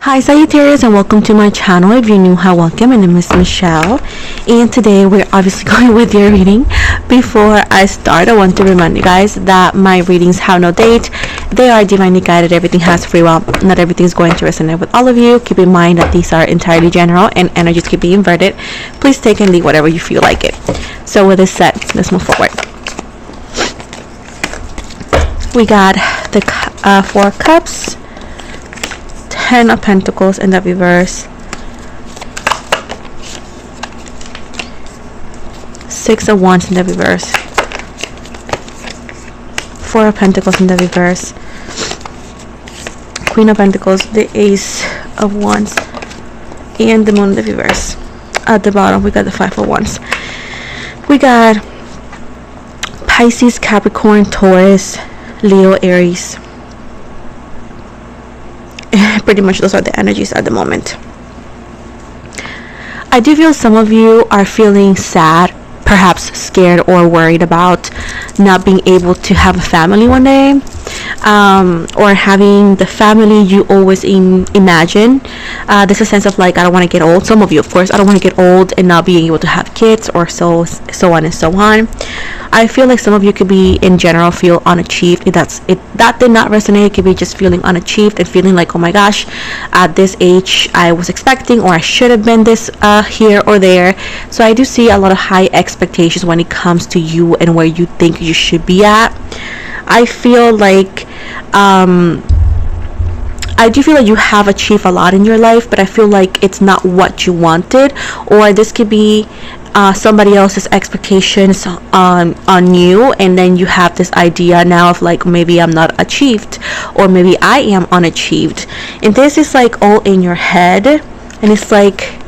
Hi Sagittarius, and welcome to my channel. If you're new, hi, welcome. My name is Michelle, and today we're obviously going with your reading. Before I start, I want to remind you guys that my readings have no date. They are divinely guided. Everything has free will. Not everything is going to resonate with all of you. Keep in mind that these are entirely general and energies can be inverted. Please take and leave whatever you feel like it. So with this said, let's move forward. We got the Four Cups, Ten of Pentacles in the reverse, Six of Wands in the reverse, Four of Pentacles in the reverse, Queen of Pentacles, the Ace of Wands, and the Moon in the reverse. At the bottom we got the Five of Wands. We got Pisces, Capricorn, Taurus, Leo, Aries. Pretty much those are the energies at the moment. I do feel some of you are feeling sad, perhaps scared or worried about not being able to have a family one day, or having the family you always imagine. There's a sense of like, I don't want to get old. Some of you, of course, I don't want to get old and not being able to have kids, or so on and so on. I feel like some of you could be in general feel unachieved. If that did not resonate, it could be just feeling unachieved and feeling like, oh my gosh, at this age I was expecting, or I should have been this here or there. So I do see a lot of high expectations when it comes to you and where you think you should be at. I feel like I do feel like you have achieved a lot in your life, but I feel like it's not what you wanted, or this could be somebody else's expectations on you, and then you have this idea now of like, maybe I'm not achieved, or maybe I am unachieved, and this is like all in your head, and it's like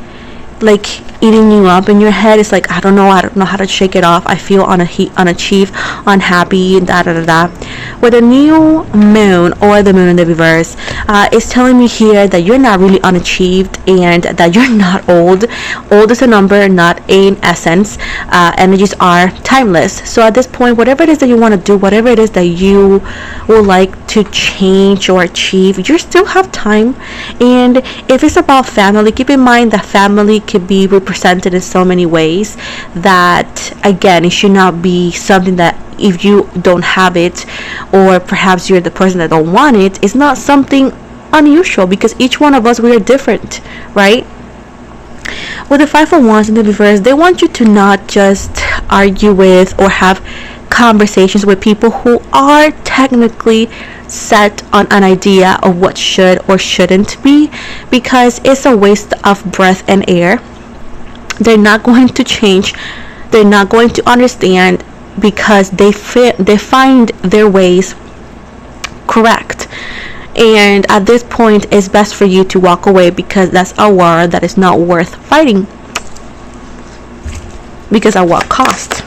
eating you up in your head. It's like, I don't know how to shake it off. I feel unachieved, unhappy, da da da da. With a new moon, or the moon in the reverse, it's telling me here that you're not really unachieved, and that you're not old. Old is a number, not an essence. Energies are timeless. So at this point, whatever it is that you want to do, whatever it is that you would like to change or achieve, you still have time. And if it's about family, keep in mind that family could be represented in so many ways that, again, it should not be something that if you don't have it, or perhaps you're the person that don't want it, it's not something unusual, because each one of us, we are different, right? With the Five of Wands in the reverse, they want you to not just argue with or have conversations with people who are technically set on an idea of what should or shouldn't be, because it's a waste of breath and air. They're not going to change. They're not going to understand, because they find their ways correct. And at this point, it's best for you to walk away, because that's a war that is not worth fighting. Because at what cost?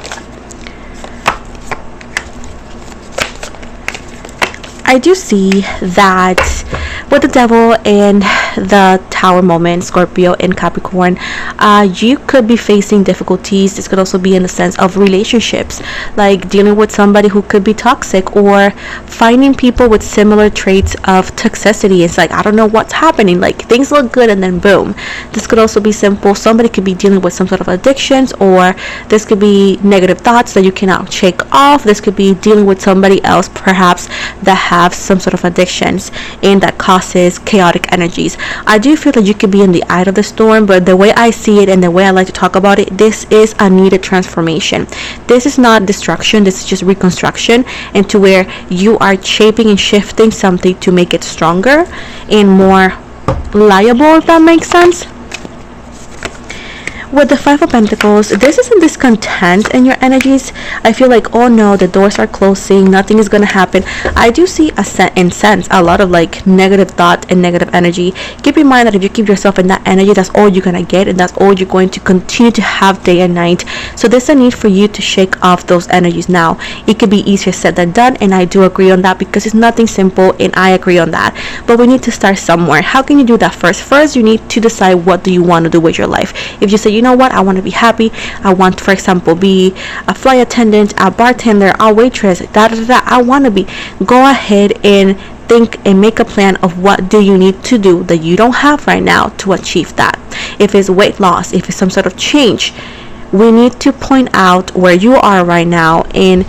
I do see that with the Devil and the Tower moment, Scorpio and Capricorn, you could be facing difficulties. This could also be in the sense of relationships, like dealing with somebody who could be toxic, or finding people with similar traits of toxicity. It's like, I don't know what's happening, like things look good and then boom. This could also be simple. Somebody could be dealing with some sort of addictions, or this could be negative thoughts that you cannot shake off. This could be dealing with somebody else perhaps that have some sort of addictions, and that causes chaotic energies. I do feel that you could be in the eye of the storm, but the way I see it and the way I like to talk about it, this is a needed transformation. This is not destruction. This is just reconstruction, and to where you are shaping and shifting something to make it stronger and more liable, if that makes sense. With the Five of Pentacles, this is a discontent in your energies. I feel like, oh no, the doors are closing, nothing is gonna happen. I do see a lot of like negative thought and negative energy. Keep in mind that if you keep yourself in that energy, that's all you're gonna get, and that's all you're going to continue to have day and night. So there's a need for you to shake off those energies now. It could be easier said than done, and I do agree on that, because it's nothing simple, and I agree on that. But we need to start somewhere. How can you do that first? First, you need to decide, what do you want to do with your life? If you say, you know what, I want to be happy, I want to, for example, be a flight attendant, a bartender, a waitress, I want to be, go ahead and think and make a plan of what do you need to do that you don't have right now to achieve that. If it's weight loss, if it's some sort of change, we need to point out where you are right now and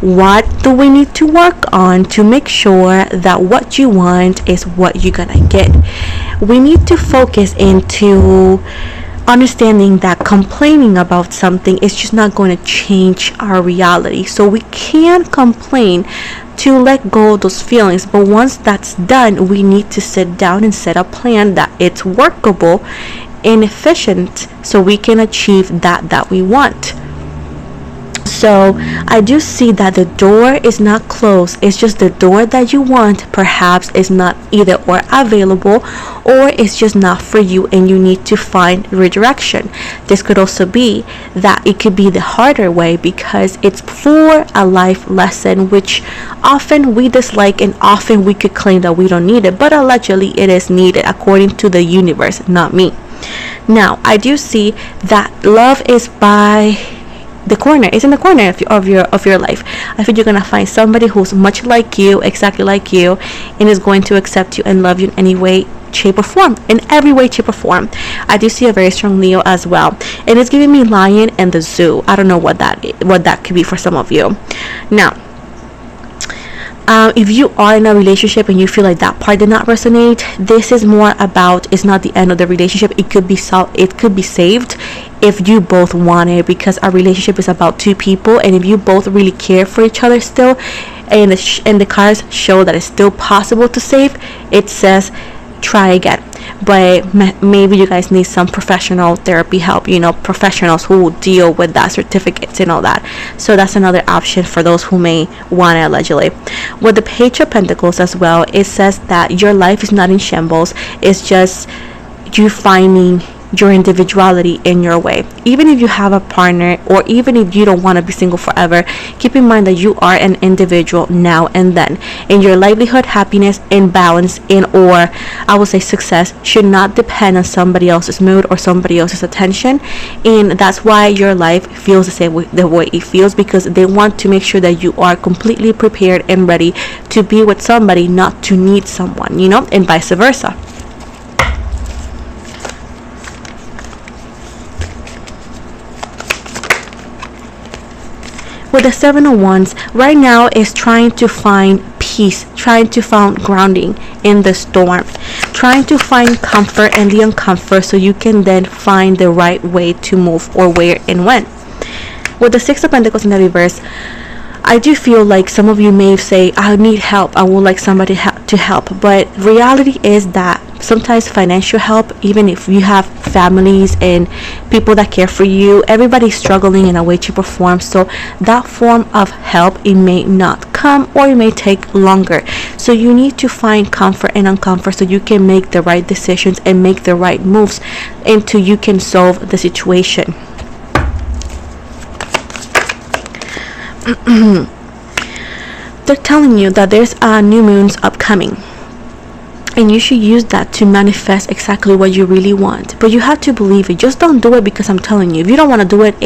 what do we need to work on to make sure that what you want is what you're gonna get. We need to focus into understanding that complaining about something is just not going to change our reality. So we can complain to let go of those feelings, but once that's done, we need to sit down and set a plan that it's workable and efficient so we can achieve that we want. So I do see that the door is not closed. It's just the door that you want perhaps is not either or available, or it's just not for you and you need to find redirection. This could also be that it could be the harder way because it's for a life lesson, which often we dislike and often we could claim that we don't need it, but allegedly it is needed according to the universe, not me. Now I do see that love is by the corner. It's in the corner of your life. I think you're gonna find somebody who's much like you, exactly like you, and is going to accept you and love you in any way, shape or form, in every way, shape or form. I do see a very strong Leo as well, and it's giving me lion and the zoo. I don't know what that could be for some of you. Now if you are in a relationship and you feel like that part did not resonate, this is more about, it's not the end of the relationship. It could be saved if you both want it, because a relationship is about two people, and if you both really care for each other still, and the cards show that it's still possible to save, it says try again. But maybe you guys need some professional therapy help, professionals who will deal with that, certificates and all that. So that's another option for those who may want it allegedly. With the Page of Pentacles as well, it says that your life is not in shambles. It's just you finding your individuality in your way. Even if you have a partner, or even if you don't want to be single forever, keep in mind that you are an individual now and then, and your livelihood, happiness and balance or I would say success should not depend on somebody else's mood or somebody else's attention. And that's why your life feels the way it feels, because they want to make sure that you are completely prepared and ready to be with somebody, not to need someone, and vice versa. With the Seven of Wands, right now is trying to find peace, trying to find grounding in the storm, trying to find comfort in the uncomfort so you can then find the right way to move or where and when. With the Six of Pentacles in the reverse, I do feel like some of you may say, I need help, I would like somebody to help, but reality is that sometimes financial help, even if you have families and people that care for you, everybody's struggling in a way, shape or form. So that form of help, it may not come, or it may take longer. So you need to find comfort and uncomfort so you can make the right decisions and make the right moves until you can solve the situation. They're telling you that there's a new moon's upcoming, and you should use that to manifest exactly what you really want. But you have to believe it. Just don't do it because I'm telling you. If you don't want to do it,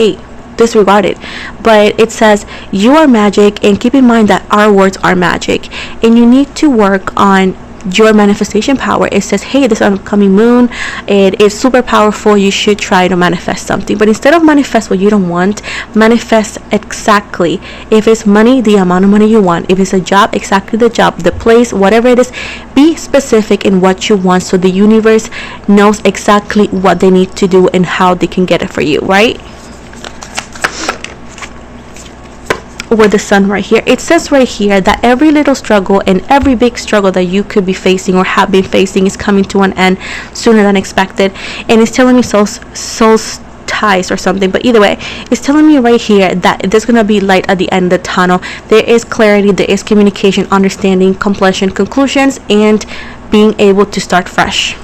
disregard it. But it says you are magic, and keep in mind that our words are magic, and you need to work on your manifestation power. It says, hey, this upcoming moon, it is super powerful, you should try to manifest something. But instead of manifest what you don't want, manifest exactly. If it's money, the amount of money you want. If it's a job, exactly the job, the place, whatever it is. Be specific in what you want so the universe knows exactly what they need to do and how they can get it for you, right? With the Sun right here, it says right here that every little struggle and every big struggle that you could be facing or have been facing is coming to an end sooner than expected. And it's telling me soul's ties or something, but either way, it's telling me right here that there's gonna be light at the end of the tunnel. There is clarity, there is communication, understanding, completion, conclusions, and being able to start fresh.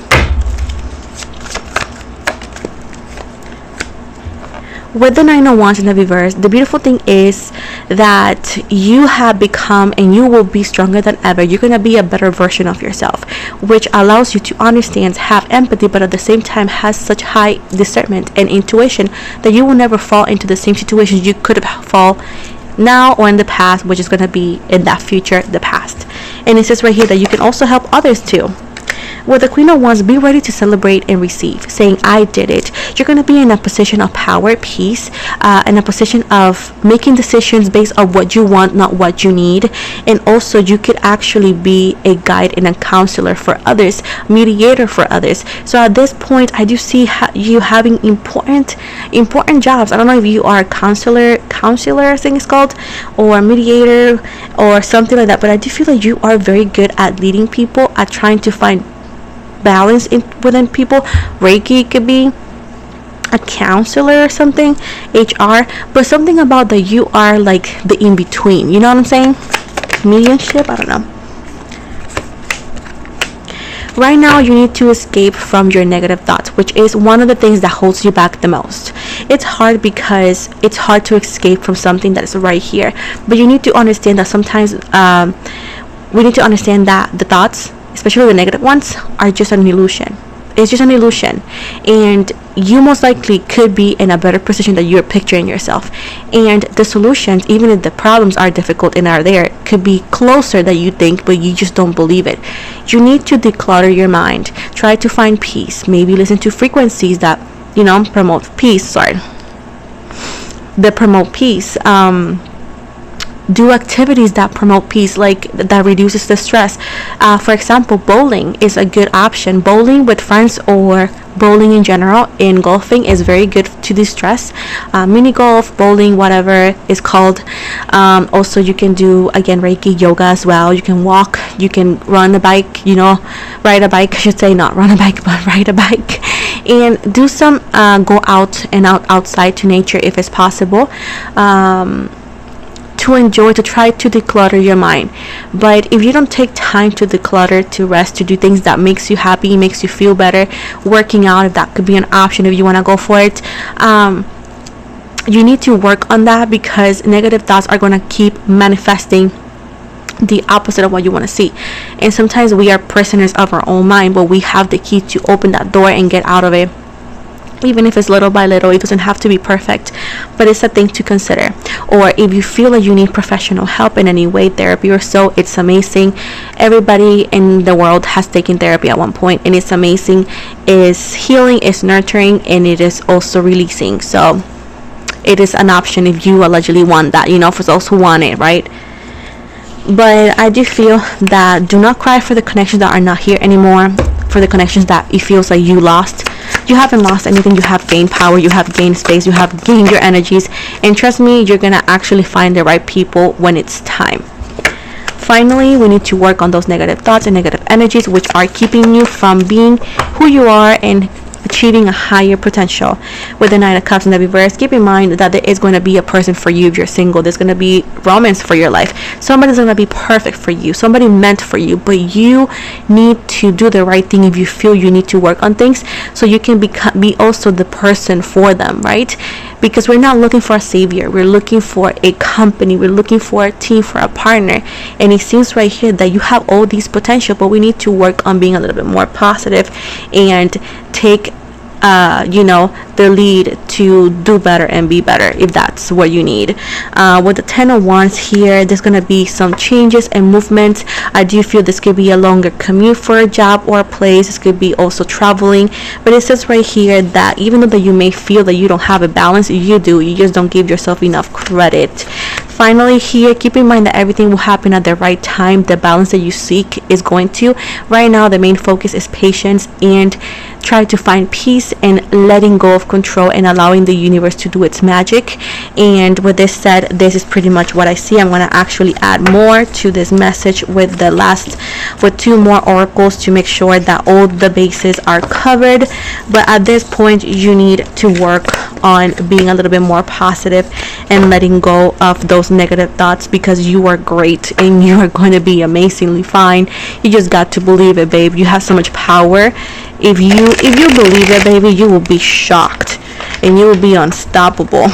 With the Nine of Wands in the reverse, the beautiful thing is that you have become and you will be stronger than ever. You're going to be a better version of yourself, which allows you to understand, have empathy, but at the same time has such high discernment and intuition that you will never fall into the same situations you could have fall now or in the past, which is going to be in that future, the past. And it says right here that you can also help others too. With the Queen of Wands, be ready to celebrate and receive, saying, I did it. You're going to be in a position of power, peace, in a position of making decisions based on what you want, not what you need. And also, you could actually be a guide and a counselor for others, mediator for others. So at this point, I do see you having important jobs. I don't know if you are a counselor, I think it's called, or mediator, or something like that. But I do feel like you are very good at leading people, at trying to find balance within people. Reiki could be a counselor or something, HR, but something about that you are like the in-between, you know what I'm saying? Mediumship, I don't know. Right now, you need to escape from your negative thoughts, which is one of the things that holds you back the most. It's hard because it's hard to escape from something that is right here, but you need to understand that sometimes we need to understand that the thoughts, especially the negative ones, are just an illusion. It's just an illusion, and you most likely could be in a better position that you're picturing yourself. And the solutions, even if the problems are difficult and are there, could be closer than you think, but you just don't believe it. You need to declutter your mind. Try to find peace. Maybe listen to frequencies that, promote peace. That promote peace. Do activities that promote peace, like that reduces the stress. For example, bowling is a good option. Bowling with friends, or bowling in general, in golfing, is very good to de-stress. Mini golf, bowling, whatever it's called. Also, you can do, again, Reiki, yoga as well. You can walk, you can run a bike, ride a bike, I should say, not run a bike, but ride a bike. And do some go outside to nature if it's possible. To enjoy, to try to declutter your mind. But if you don't take time to declutter, to rest, to do things that makes you happy, makes you feel better, working out, if that could be an option, if you want to go for it, you need to work on that, because negative thoughts are going to keep manifesting the opposite of what you want to see. And sometimes we are prisoners of our own mind, but we have the key to open that door and get out of it. Even if it's little by little, it doesn't have to be perfect, but it's a thing to consider. Or if you feel like you need professional help in any way, therapy or so, it's amazing. Everybody in the world has taken therapy at one point, and it's amazing. It's healing, it's nurturing, and it is also releasing. So it is an option if you allegedly want that, for those who want it, right? But I do feel that do not cry for the connections that are not here anymore, for the connections that it feels like you lost. You haven't lost anything. You have gained power, you have gained space, you have gained your energies, and trust me, you're gonna actually find the right people when it's time. Finally, we need to work on those negative thoughts and negative energies which are keeping you from being who you are and achieving a higher potential. With the Nine of Cups in the reverse, keep in mind that there is going to be a person for you if you're single. There's going to be romance for your life. Somebody's going to be perfect for you, somebody meant for you, but you need to do the right thing if you feel you need to work on things, so you can be also the person for them, right? Because we're not looking for a savior, we're looking for a company, we're looking for a team, for a partner. And it seems right here that you have all these potential, but we need to work on being a little bit more positive and take the lead to do better and be better, if that's what you need. With the Ten of Wands here, there's going to be some changes and movements. I do feel this could be a longer commute for a job or a place. This could be also traveling, but it says right here that even though that you may feel that you don't have a balance, you do. You just don't give yourself enough credit. Finally here, keep in mind that everything will happen at the right time. The balance that you seek is going to. Right now, the main focus is patience and try to find peace and letting go of control and allowing the universe to do its magic. And with this said, this is pretty much what I see. I'm going to actually add more to this message with two more oracles to make sure that all the bases are covered. But at this point, you need to work on being a little bit more positive and letting go of those negative thoughts, because you are great and you are going to be amazingly fine. You just got to believe it, babe. You have so much power. If you believe it, baby, you will be shocked and you will be unstoppable.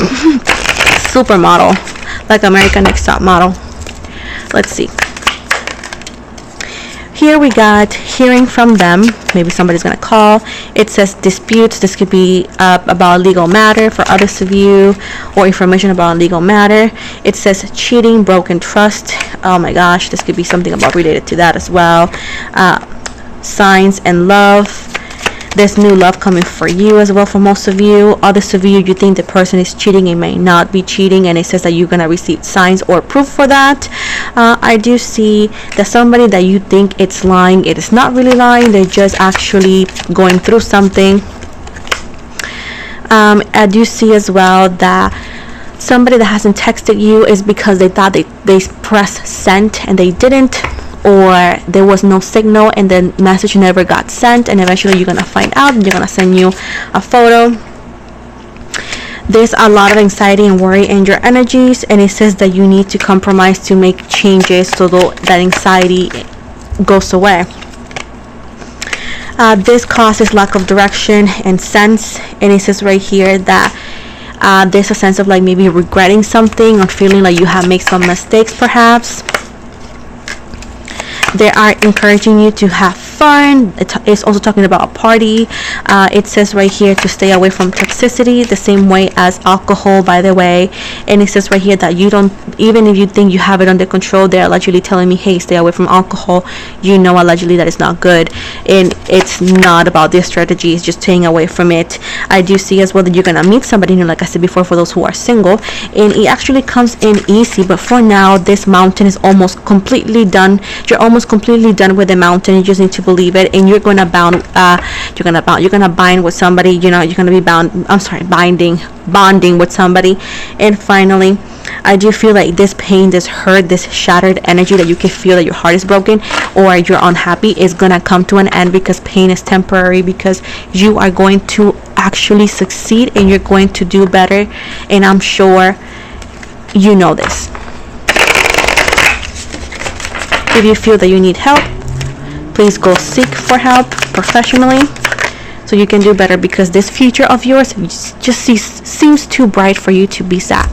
Supermodel, like American Next Top Model. Let's see. Here we got hearing from them. Maybe somebody's gonna call. It says disputes. This could be about legal matter for others of you, or information about legal matter. It says cheating, broken trust. Oh my gosh, this could be something about related to that as well. Signs and love. There's new love coming for you as well. For most of you, others of you, you think the person is cheating and may not be cheating, and it says that you're gonna receive signs or proof for that. I do see that somebody that you think it's lying, it is not really lying. They're just actually going through something. I do see as well that somebody that hasn't texted you is because they thought they pressed send and they didn't, or there was no signal and the message never got sent, and eventually you're gonna find out and you're gonna send you a photo. There's a lot of anxiety and worry in your energies, and it says that you need to compromise to make changes so that anxiety goes away. This causes lack of direction and sense, and it says right here that there's a sense of like maybe regretting something or feeling like you have made some mistakes perhaps. They are encouraging you to have fun. It's also talking about a party. It says right here to stay away from toxicity, the same way as alcohol, by the way. And it says right here that you don't, even if you think you have it under control, they're allegedly telling me, hey, stay away from alcohol. You know, allegedly that it's not good, and it's not about this strategy. It's just staying away from it. I do see as well that you're gonna meet somebody new, like I said before, for those who are single, and it actually comes in easy. But for now, this mountain is almost completely done. You're almost completely done with the mountain. You just need to believe it, and you're gonna bind with somebody. You know, you're gonna be bonding with somebody. And finally, I do feel like this pain, this hurt, this shattered energy that you can feel that your heart is broken or you're unhappy is gonna come to an end, because pain is temporary, because you are going to actually succeed and you're going to do better, and I'm sure you know this. If you feel that you need help, please go seek for help professionally so you can do better, because this future of yours just seems too bright for you to be sad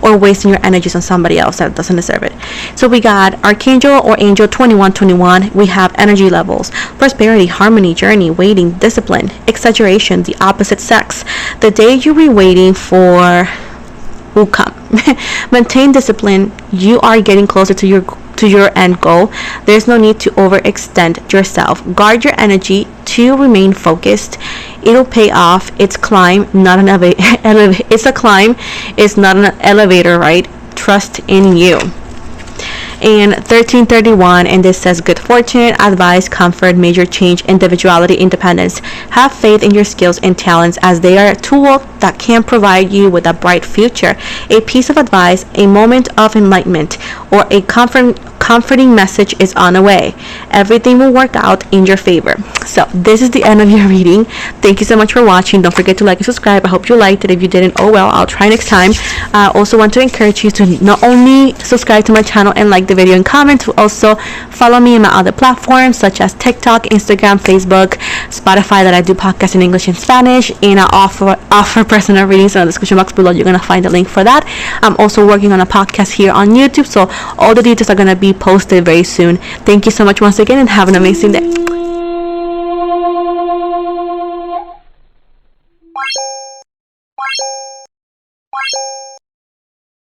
or wasting your energies on somebody else that doesn't deserve it. So we got Archangel or Angel 2121. We have energy levels: prosperity, harmony, journey, waiting, discipline, exaggeration, the opposite sex. The day you were waiting for will come. Maintain discipline. You are getting closer to your end goal. There's no need to overextend yourself. Guard your energy to remain focused. It'll pay off. It's climb, not an it's a climb. It's not an elevator, right? Trust in you. And 1331, and this says good fortune, advice, comfort, major change, individuality, independence. Have faith in your skills and talents, as they are a tool that can provide you with a bright future. A piece of advice, a moment of enlightenment, or a comforting message is on the way. Everything will work out in your favor. So this is the end of your reading. Thank you so much for watching. Don't forget to like and subscribe. I hope you liked it. If you didn't, oh well, I'll try next time. I also want to encourage you to not only subscribe to my channel and like the video and comment, to also follow me in my other platforms such as TikTok, Instagram, Facebook, Spotify, that I do podcasts in English and Spanish, and I offer personal readings. In the description box below, you're gonna find a link for that. I'm also working on a podcast here on YouTube, so all the details are gonna be posted very soon. Thank you so much once again, and have an amazing day.